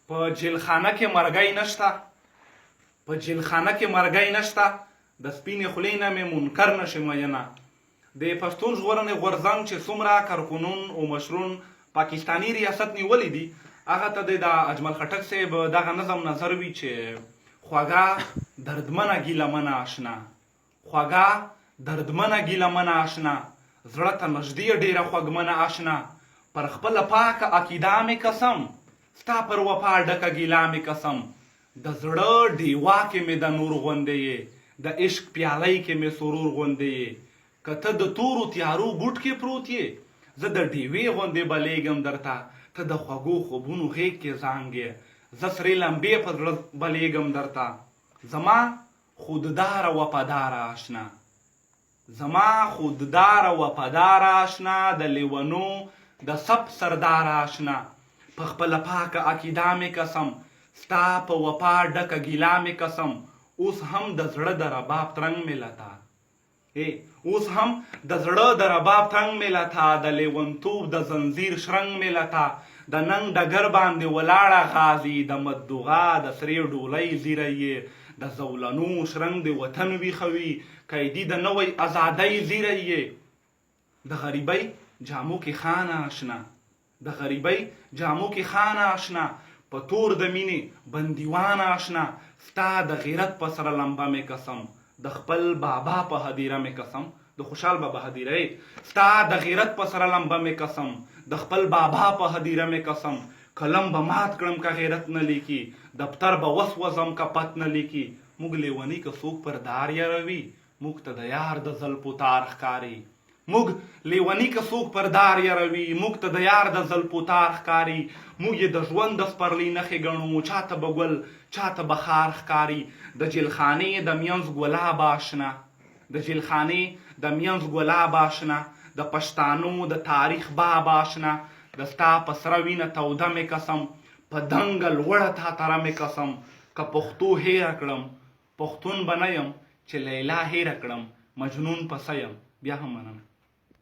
په جیلخانه کې مرګی نشته، په جیلخانه کې مرګی نشته، د سپینې خولې نه مې منکر نشي مینه. د پښتون ژغورنې غورځنګ چې څومره کارکنون او مشرون پاکستاني ریاست نیولی دي، هغه ته د اجمل خټک صاحب دغه نظم نظر وي چې خوږه دردمنه ګیلمنه آشنا، خوږه دردمنه ګیلمنه آشنا، زړه ته نږدې ډېره خوږمنه آشنا، پر خپله پاکه عقیده مې قسم، ستا پر وفا ډکه ګیله مې قسم، د زړه ډیوا کې مې د نور غوندې یې، د عشق پیالۍ کې مې سرور غوندې یې، که ته د تورو تیارو بوټ کې پروت یې، زه د ډیوې غوندې بلیږم درته، ته د خوږو خوبونو غېږ کې زانګ یې، زه سرې لمبې په زړه بلیږم درته، زما خودداره وفاداره آشنا، زما خودداره وفاداره آشنا، د لیونو د سب سرداره آشنا، په خپله پاکه عقیده مې قسم، ستا په وفا ډکه ګیله مې قسم، اوس هم د زړه د رباب ترنګ مې لتا، اوس هم د زړه د رباب ترنګ مې لتا، د لیونتوب د زنځیر شرنګ مې لتا، د ننګ ډګر باندې ولاړه غازي، د مدوغه د سرې ډولۍ زیری یې، د زولنو شرنګ د وطن ویښوي، قیدي د نوی ازادۍ زیری یې، د غریبۍ جامو کې خانه آشنا، د غریبۍ جامو کې خانه آشنا، په تور د مینې بندیوان آشنا، ستا د غیرت په سره لمبه مې قسم، د خپل بابا په هدیره مې قسم، د خوشحال بابا هدیره، ستا د غیرت په سره لمبه مې قسم، د خپل بابا په هدیره مې قسم، قلم به مات کړم که غیرت نه لیکي، دفتر به وسوځم که پت نه لیکي، موږ لیوني که څوک پر دار یاروي، موږ ته د یار د زلفو تار ښکاري، موږ لیوني که څوک پر دار یاروي، موږ ته د یار د زلفو تار ښکاري، موږ یې د ژوند د سپرلي نښې ګڼو، چاته به ګل چاته به خار ښکاري، د جیلخانې د منځ ګلاب آشنا، د جیلخانې د منځ ګلاب آشنا، د پښتانو د تاریخ باب آشنا، د ستا په سره وینه توده مې قسم، په دنګه لوړه تاتره مې قسم، که پښتو هیره کړم پښتون به نه یم، چې لیلا هیره کړم مجنون پسه یم. بیا هم مننه.